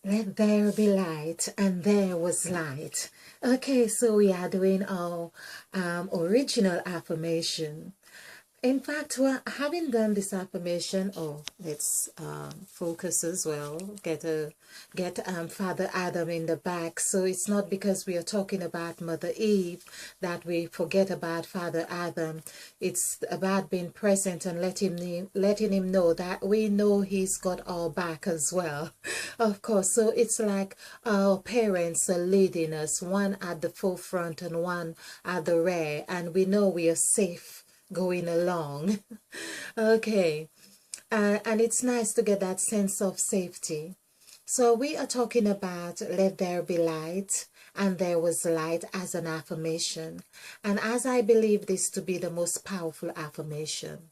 Let there be light, and there was light. Okay, so we are doing our original affirmation. In fact, well, having done this affirmation, let's focus as well. Get Father Adam in the back. So it's not because we are talking about Mother Eve that we forget about Father Adam. It's about being present and letting him know that we know he's got our back as well. Of course. So it's like our parents are leading us, one at the forefront and one at the rear, and we know we are safe going along. Okay, and it's nice to get that sense of safety. So we are talking about let there be light, and there was light as an affirmation. And as I believe this to be the most powerful affirmation,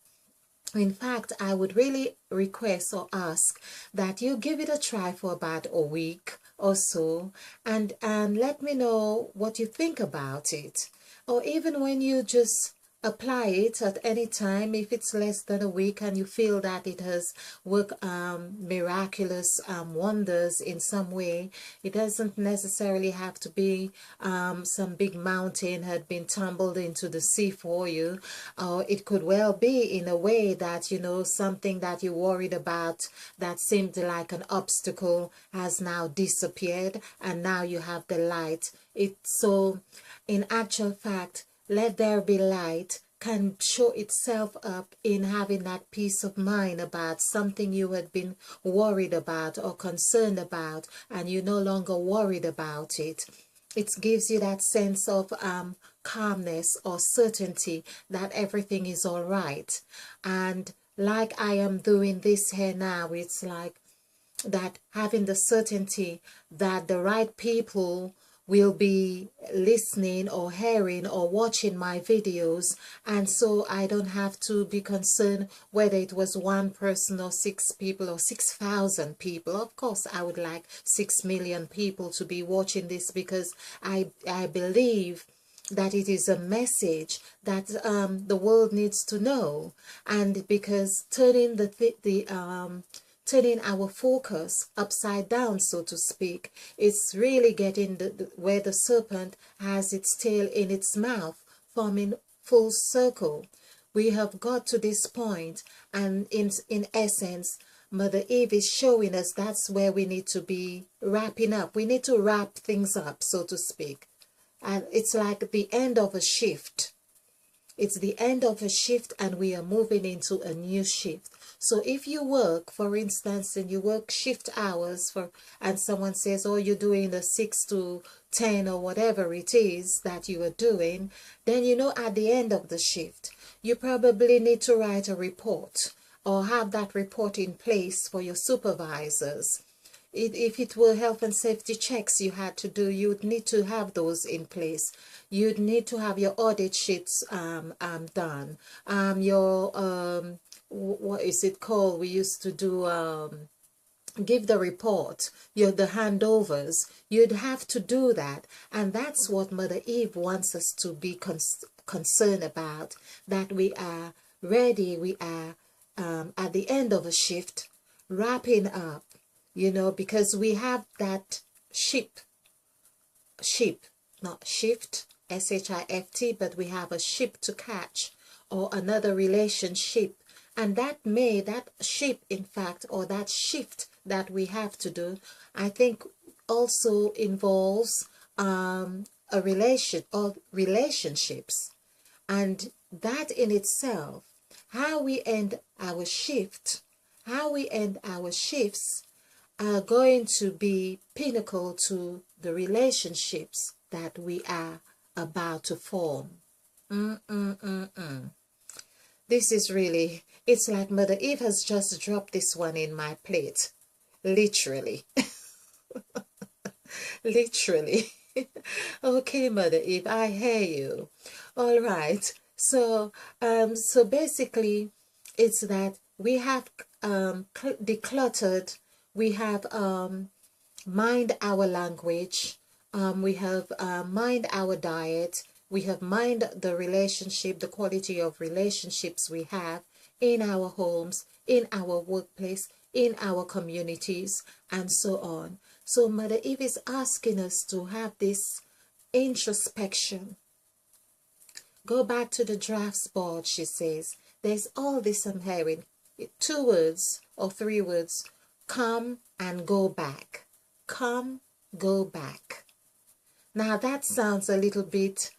in fact, I would really request or ask that you give it a try for about a week or so, and let me know what you think about it. Or even when you just apply it at any time, if it's less than a week and you feel that it has worked miraculous wonders in some way, it doesn't necessarily have to be some big mountain had been tumbled into the sea for you, or it could well be in a way that, you know, something that you worried about that seemed like an obstacle has now disappeared, and now you have the light. So in actual fact, let there be light can show itself up in having that peace of mind about something you had been worried about or concerned about, and you're no longer worried about it. It gives you that sense of calmness or certainty that everything is all right. And like I am doing this here now, it's like that having the certainty that the right people will be listening or hearing or watching my videos, and so I don't have to be concerned whether it was one person or six people or 6,000 people. Of course I would like 6 million people to be watching this, because I believe that it is a message that the world needs to know, and because turning our focus upside down, so to speak, it's really getting where the serpent has its tail in its mouth, forming full circle. We have got to this point, and in essence, Mother Eve is showing us that's where we need to be wrapping up. We need to wrap things up, so to speak. And it's like the end of a shift. It's the end of a shift, and we are moving into a new shift. So if you work, for instance, and you work shift hours and someone says, oh, you're doing the 6 to 10 or whatever it is that you are doing, then you know at the end of the shift, you probably need to write a report or have that report in place for your supervisors. If it were health and safety checks you had to do, you'd need to have those in place. You'd need to have your audit sheets done. What is it called? We used to do give the report, the handovers. You'd have to do that, and that's what Mother Eve wants us to be concerned about. That we are ready. We are at the end of a shift, wrapping up. You know, because we have that ship, not shift, SHIFT, but we have a ship to catch, or another relationship. And that ship, in fact, or that shift that we have to do, I think also involves a relation or relationships. And that in itself, how we end our shift, how we end our shifts, are going to be pinnacle to the relationships that we are about to form. This is really, it's like Mother Eve has just dropped this one in my plate. Literally. Literally. Okay, Mother Eve, I hear you. All right. So basically, it's that we have decluttered. We have mind our language. We have mind our diet. We have mind the relationship, the quality of relationships we have in our homes, in our workplace, in our communities, and so on. So Mother Eve is asking us to have this introspection. Go back to the drafts board, she says. There's all this I'm hearing. 2 words or 3 words. Come and go back. Come, go back. Now that sounds a little bit,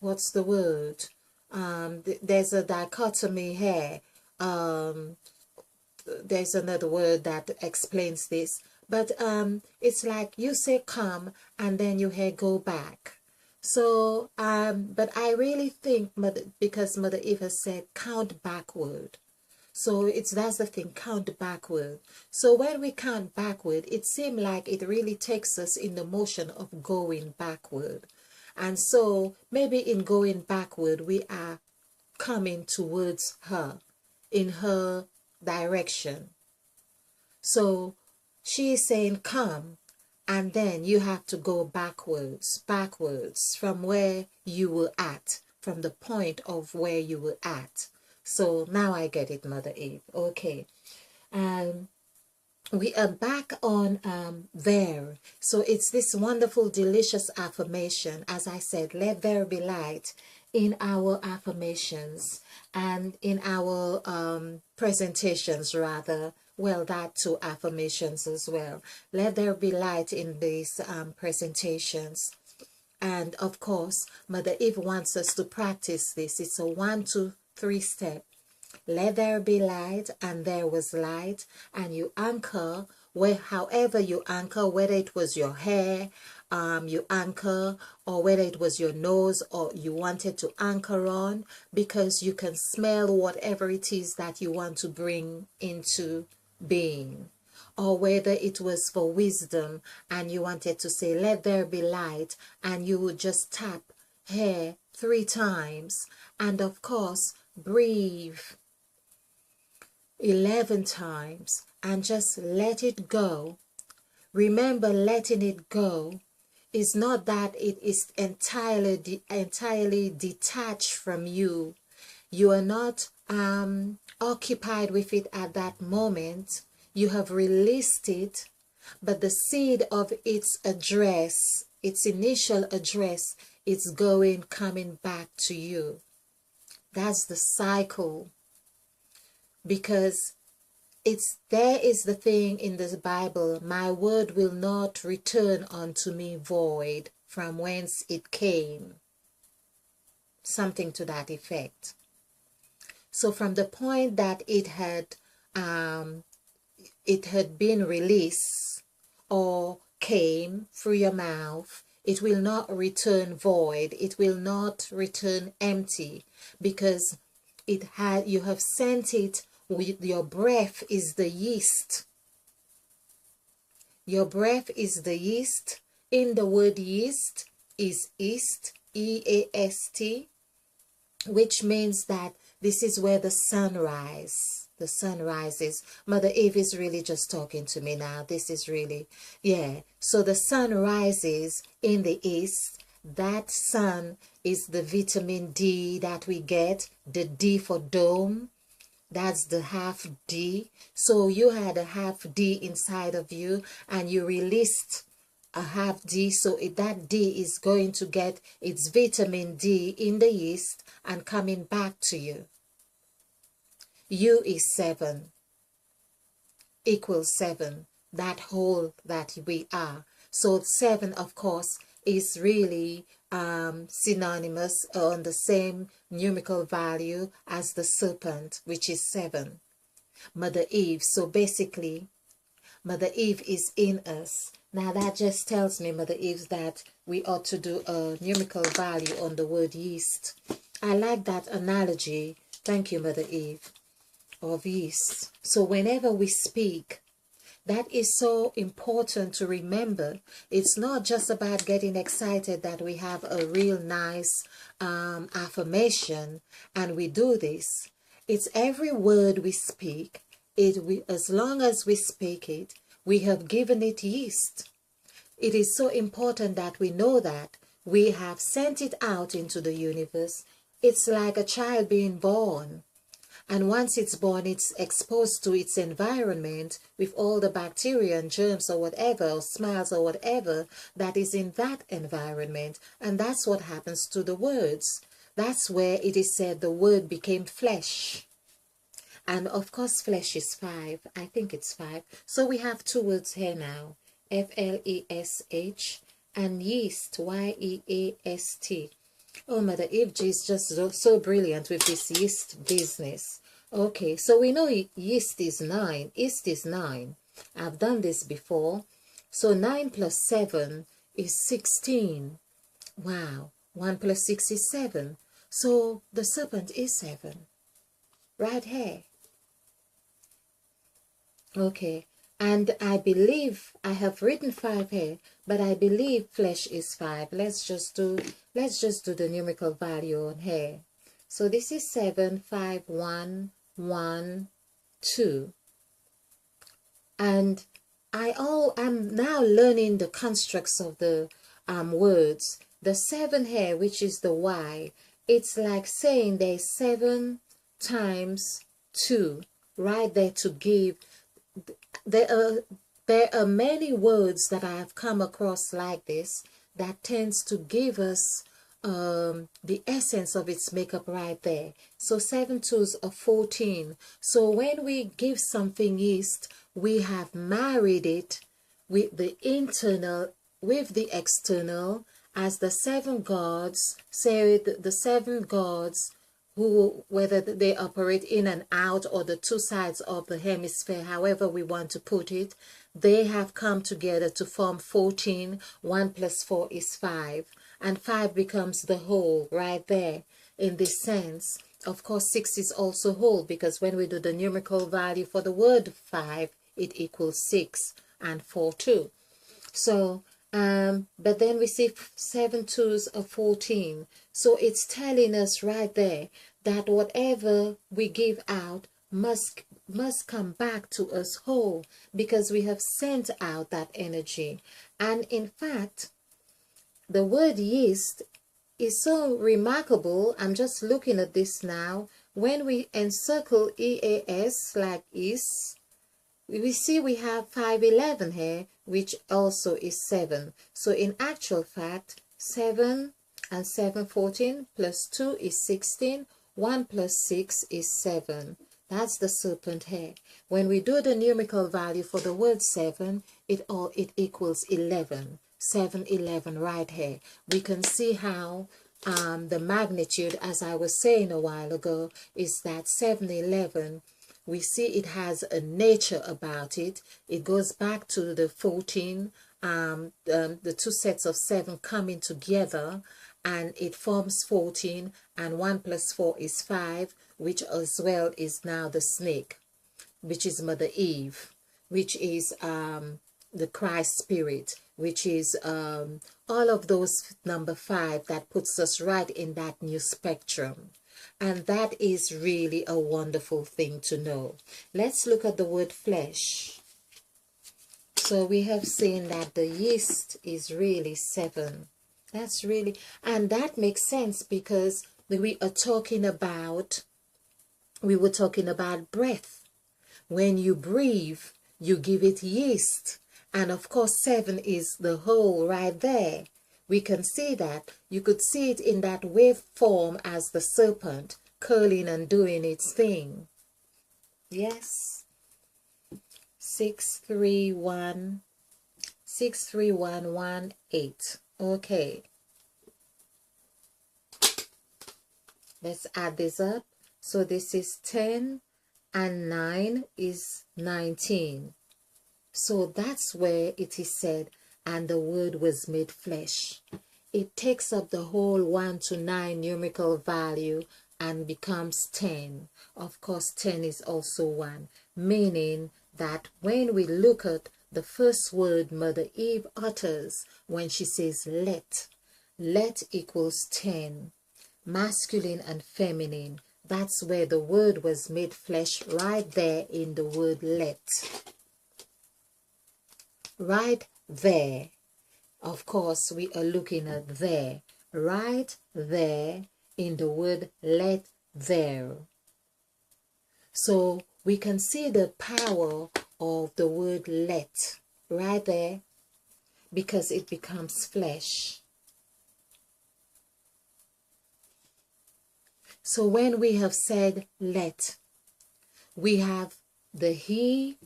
what's the word? There's a dichotomy here. There's another word that explains this. But it's like you say come and then you hear go back. So, but I really think, because Mother Eve has said count backward. So that's the thing, count backward. So when we count backward, it seems like it really takes us in the motion of going backward. And so maybe in going backward, we are coming towards her, in her direction. So she is saying come, and then you have to go backwards from where you were at, from the point of where you were at. So now I get it, Mother Eve. Okay. We are back on there. So it's this wonderful, delicious affirmation. As I said, let there be light in our affirmations and in our presentations, rather. Well, that too, affirmations as well. Let there be light in these presentations. And of course, Mother Eve wants us to practice this. It's a 1, 2, 3 step. Let there be light, and there was light. And you anchor however you anchor, whether it was your hair, you anchor, or whether it was your nose, or you wanted to anchor on, because you can smell whatever it is that you want to bring into being. Or whether it was for wisdom and you wanted to say let there be light, and you would just tap here 3 times, and of course breathe 11 times and just let it go. Remember, letting it go is not that it is entirely detached from you. You are not occupied with it at that moment. You have released it, but the seed of its address, its initial address, it's coming back to you. That's the cycle. Because there is the thing in this Bible, my word will not return unto me void from whence it came. Something to that effect. So from the point that it had been released or came through your mouth, it will not return void. It will not return empty, because you have sent it with your breath is the yeast. Your breath is the yeast. In the word yeast is east, E-A-S-T, which means that this is where the sun rises. The sun rises. Mother Eve is really just talking to me now. This is really, yeah. So the sun rises in the east. That sun is the vitamin D that we get. The D for dome. That's the half D. So you had a half D inside of you, and you released a half D. So that D is going to get its vitamin D in the yeast and coming back to you. U is 7, equals 7, that whole that we are. So 7, of course, is really synonymous on the same numerical value as the serpent, which is 7. Mother Eve. So basically, Mother Eve is in us. Now that just tells me, Mother Eve, that we ought to do a numerical value on the word yeast. I like that analogy. Thank you, Mother Eve, of yeast. So whenever we speak, that is so important to remember. It's not just about getting excited that we have a real nice affirmation and we do this. It's every word we speak. As long as we speak it, we have given it yeast. It is so important that we know that we have sent it out into the universe. It's like a child being born. And once it's born, it's exposed to its environment with all the bacteria and germs or whatever, or smells or whatever that is in that environment. And that's what happens to the words. That's where it is said the word became flesh. And of course, flesh is 5. I think it's 5. So we have 2 words here now. F-L-E-S-H and yeast, Y-E-A-S-T. Oh, Mother Eve is just so brilliant with this yeast business. Okay, so we know yeast is 9. Yeast is 9. I've done this before. So 9 plus 7 is 16. Wow. 1 plus 6 is 7. So the serpent is 7. Right here. Okay. And I believe I have written 5 here, but I believe flesh is 5. Let's just do the numerical value on here. So this is 7, 5, 1, 1, 2. And I'm now learning the constructs of the words. The 7 here, which is the Y, it's like saying there's 7 times 2 right there to give. There are many words that I have come across like this that tends to give us the essence of its makeup right there. So 7 twos are 14. So when we give something yeast, we have married it with the internal, with the external, as the 7 gods, say the 7 gods, who, whether they operate in and out or the 2 sides of the hemisphere, however we want to put it, they have come together to form 14. 1 plus 4 is 5. And 5 becomes the whole right there in this sense. Of course, 6 is also whole, because when we do the numerical value for the word 5, it equals 6 and 4 too. So, but then we see 7 twos are 14. So it's telling us right there that whatever we give out must come back to us whole, because we have sent out that energy. And in fact, the word yeast is so remarkable. I'm just looking at this now. When we encircle EAS like is, we see we have 511 here, which also is 7. So in actual fact, 7 and 7, 14, plus 2 is 16. 1 plus 6 is 7. That's the serpent here. When we do the numerical value for the word 7, it equals 11. 7, 11 right here. We can see how the magnitude, as I was saying a while ago, is that 7, 11. We see it has a nature about it. It goes back to the 14, the 2 sets of 7 coming together, and it forms 14, and 1 plus 4 is 5, which as well is now the snake, which is Mother Eve, which is the Christ spirit, which is all of those number 5 that puts us right in that new spectrum. And that is really a wonderful thing to know. Let's look at the word flesh. So we have seen that the yeast is really 7. That's really, and that makes sense, because we were talking about breath. When you breathe, you give it yeast. And of course, 7 is the whole right there. We can see that. You could see it in that wave form as the serpent curling and doing its thing. Yes. 63118. Okay. Let's add this up. So this is 10 and 9 is 19. So that's where it is said, and the word was made flesh. It takes up the whole 1 to 9 numerical value and becomes 10. Of course, 10 is also 1, meaning that when we look at the first word Mother Eve utters when she says let equals 10, masculine and feminine. That's where the word was made flesh, right there in the word let. Right there. Of course, we are looking at there. Right there in the word let there. So we can see the power of the word let right there, because it becomes flesh. So when we have said let, we have the he,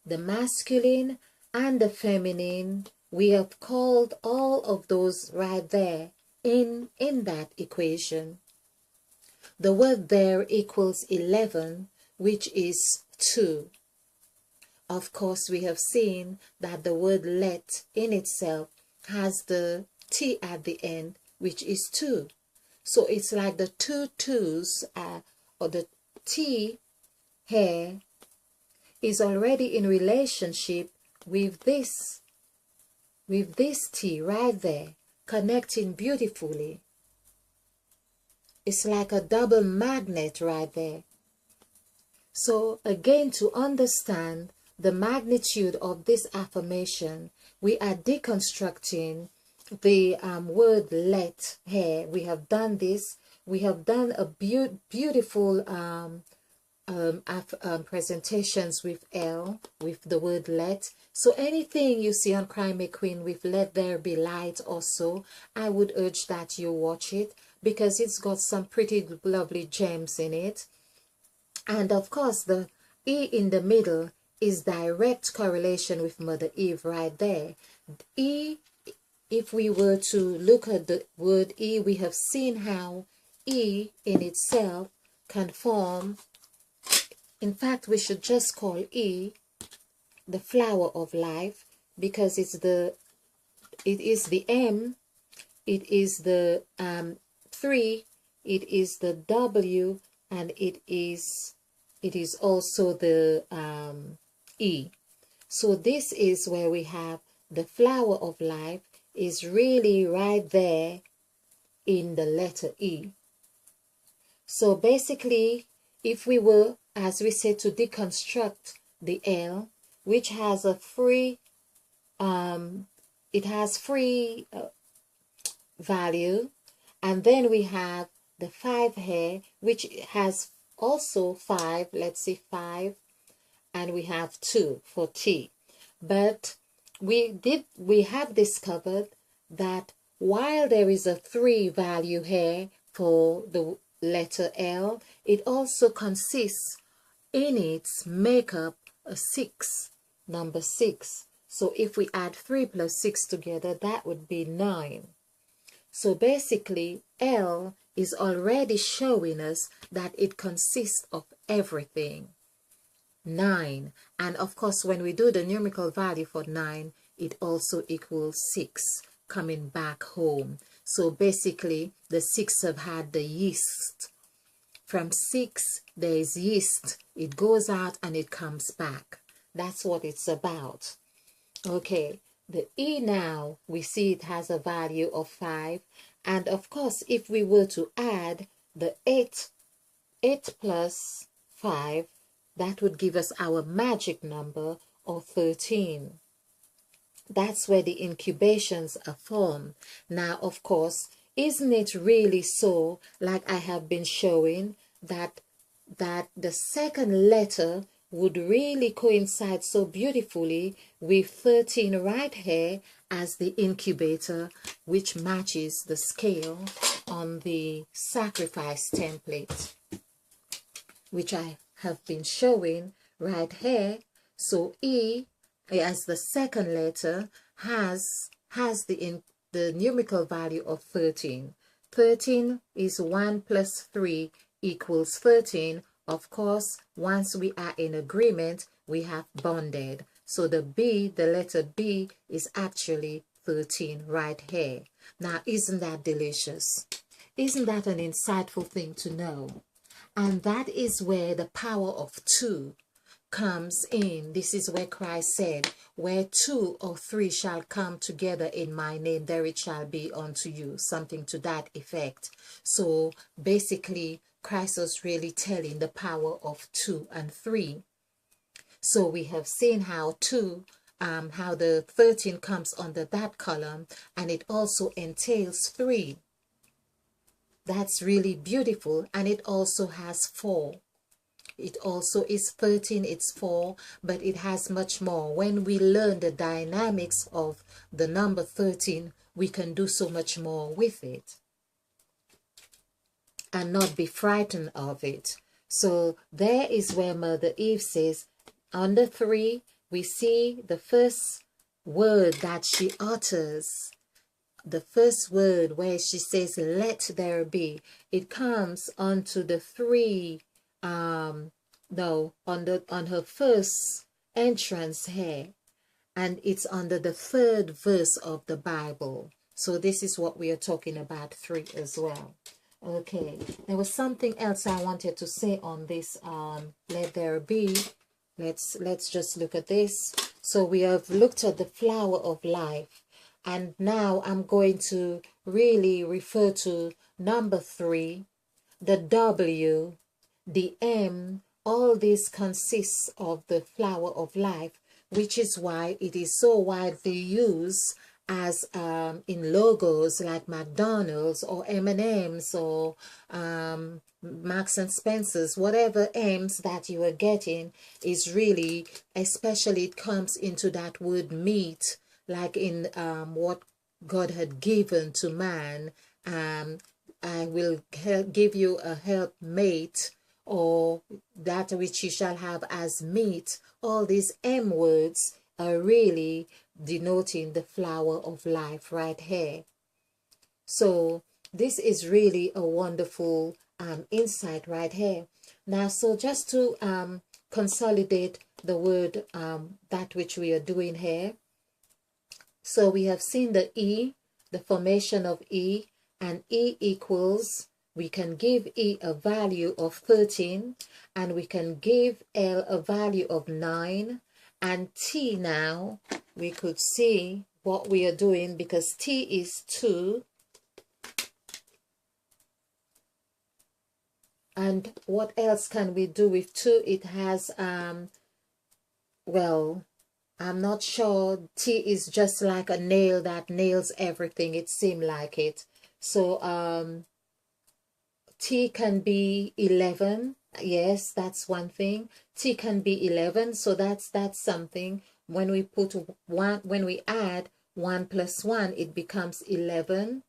the masculine, and the feminine. We have called all of those right there in that equation. The word there equals 11, which is 2. Of course, we have seen that the word let in itself has the T at the end, which is 2. So it's like the two twos, or the T here is already in relationship with this T right there, connecting beautifully. It's like a double magnet right there. So again, to understand the magnitude of this affirmation, we are deconstructing the word let here. We have done this. We have done a beautiful presentations with L, with the word let. So anything you see on Crime a Queen with let there be light also, I would urge that you watch it, because it's got some pretty lovely gems in it. And of course, the E in the middle is direct correlation with Mother Eve right there. E, if we were to look at the word E, we have seen how E in itself can form. In fact, we should just call E the flower of life, because it is the M, it is the 3, it is the W, and it is also the E. So this is where we have the flower of life is really right there in the letter E. So basically, if we were, as we said, to deconstruct the L, which has a free, it has free value, and then we have the 5 here, which has also 5, let's say 5, and we have 2 for T. But we have discovered that while there is a 3 value here for the letter L, it also consists in its makeup a 6, number 6. So if we add 3 plus 6 together, that would be 9. So basically, L is already showing us that it consists of everything. 9. And of course, when we do the numerical value for 9, it also equals 6, coming back home. So basically, the 6 have had the yeast. From 6, there is yeast. It goes out and it comes back. That's what it's about. Okay, the E now, we see it has a value of 5. And of course, if we were to add the 8 plus 5, that would give us our magic number of 13. That's where the incubations are formed. Now, of course, isn't it really so, like I have been showing, that the second letter would really coincide so beautifully with 13 right here as the incubator, which matches the scale on the sacrifice template, which I have been showing right here. So E, as the second letter, has the numerical value of 13. 13 is 1 plus 3 equals 13. Of course, once we are in agreement, we have bonded. So the B, the letter B, is actually 13 right here. Now, isn't that delicious? Isn't that an insightful thing to know? And that is where the power of 2 comes in. This is where Christ said, where 2 or 3 shall come together in my name, there it shall be unto you. Something to that effect. So basically, Christ was really telling the power of 2 and 3. So we have seen how 2, how the 13 comes under that column, and it also entails 3. That's really beautiful, and it also has 4. It also is 13, it's 4, but it has much more. When we learn the dynamics of the number 13, we can do so much more with it and not be frightened of it. So there is where Mother Eve says, under 3, we see the first word that she utters. The first word where she says, let there be. It comes onto the 3, no, on her first entrance here. And it's under the 3rd verse of the Bible. So this is what we are talking about, 3 as well. Okay, there was something else I wanted to say on this, let there be. Let's just look at this. So we have looked at the flower of life, and now I'm going to really refer to number 3, the W, the M. All this consists of the flower of life, which is why it is so widely used as in logos like McDonald's or M&M's or Marks and Spencer's. Whatever M's that you are getting is really, especially it comes into that word meat, like in what God had given to man. I will give you a helpmate, or that which you shall have as meat. All these M words are really denoting the flower of life right here. So this is really a wonderful insight right here. Now, so just to consolidate the word, that which we are doing here. So we have seen the E, the formation of E, and E equals, we can give E a value of 13, and we can give L a value of 9, and T now, we could see what we are doing because T is 2. And what else can we do with 2? It has, well, I'm not sure. T is just like a nail that nails everything. It seemed like it. So, T can be 11. Yes, that's one thing. T can be 11. So that's something. When we put when we add 1 plus 1, it becomes 11.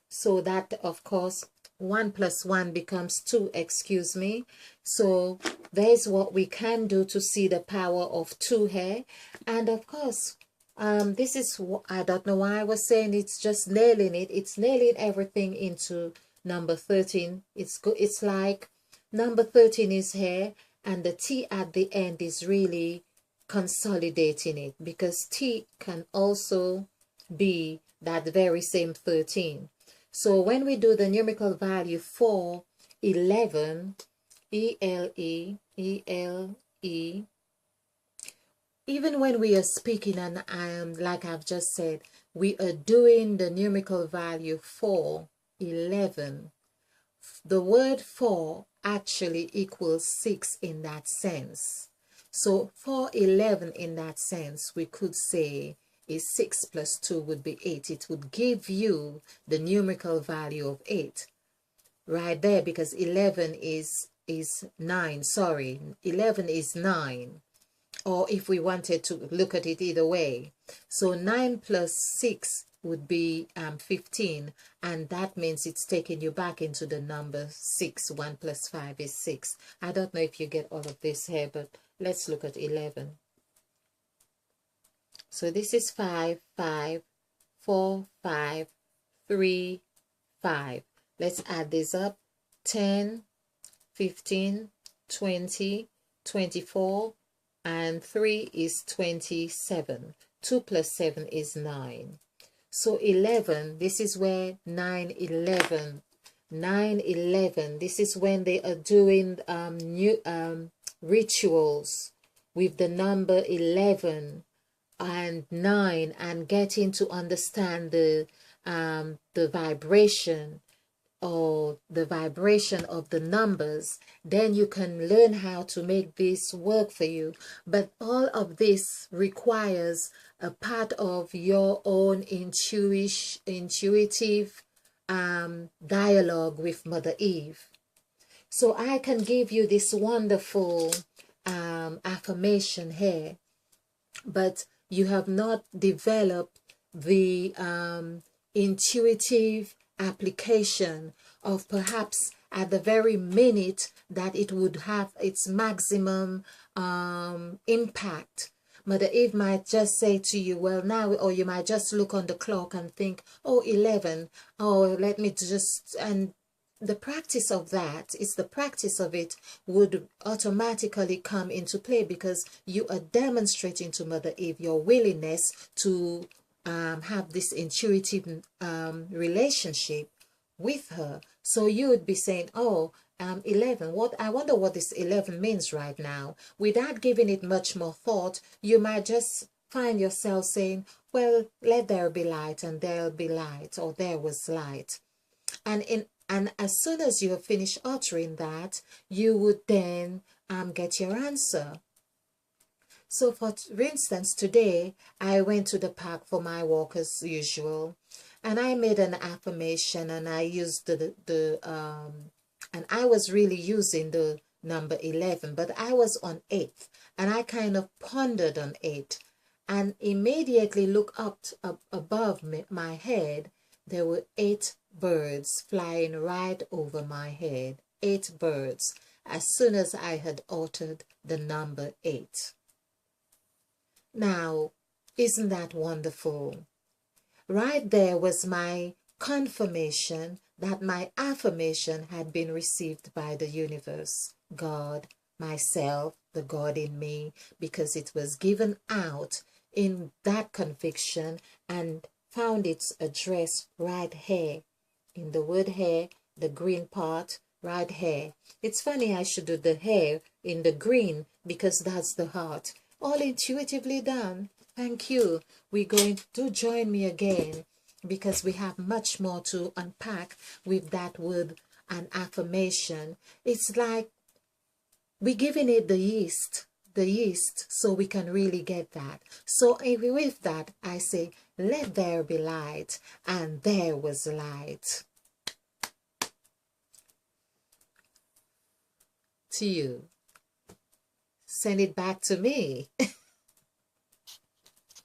So that, of course, 1 plus 1 becomes 2, excuse me. So there's what we can do to see the power of 2 here. And of course, this is, I don't know why I was saying it's just nailing it. It's nailing everything into number 13. It's like number 13 is here, and the T at the end is really consolidating it, because T can also be that very same 13. So when we do the numerical value for 11, E-L-E, E-L-E, even when we are speaking, and like I've just said, we are doing the numerical value for 11. The word for actually equals 6 in that sense. So for 11 in that sense, we could say is 6 plus 2 would be 8. It would give you the numerical value of 8 right there, because 11 is 9. Sorry, 11 is 9. Or if we wanted to look at it either way. So 9 plus 6 would be 15, and that means it's taking you back into the number 6. 1 plus 5 is 6. I don't know if you get all of this here, but let's look at 11. So this is 5, 5, 4, 5, 3, 5. Let's add this up. 10, 15, 20, 24, and 3 is 27. 2 plus 7 is 9. So 11, this is where 9, 11. 9, 11, this is when they are doing new rituals with the number 11 and 9, and getting to understand the vibration, or the vibration of the numbers. Then you can learn how to make this work for you. But all of this requires a part of your own intuitive dialogue with Mother Eve. So I can give you this wonderful affirmation here, but you have not developed the intuitive application of perhaps at the very minute that it would have its maximum impact. Mother Eve might just say to you, well, now, or you might just look on the clock and think, oh, 11, oh, let me just, and the practice of that is the practice of it would automatically come into play because you are demonstrating to Mother Eve your willingness to have this intuitive relationship with her. So you would be saying, oh, 11, what, I wonder what this 11 means right now. Without giving it much more thought, you might just find yourself saying, well, let there be light, and there'll be light, or there was light. And as soon as you have finished uttering that, you would then get your answer. So for instance, today I went to the park for my walk as usual, and I made an affirmation, and I used and I was really using the number 11, but I was on 8, and I kind of pondered on 8, and immediately looked up above my head. There were 8 birds flying right over my head. 8 birds, as soon as I had uttered the number 8. Now, isn't that wonderful? Right there was my confirmation that my affirmation had been received by the universe, God, myself, the God in me, because it was given out in that conviction and found its address right here. In the word hair, the green part, right here. It's funny I should do the hair in the green because that's the heart. All intuitively done. Thank you. We're going to join me again because we have much more to unpack with that word and affirmation. It's like we're giving it the yeast, so we can really get that. So with that, I say, let there be light, and there was light. To you. Send it back to me.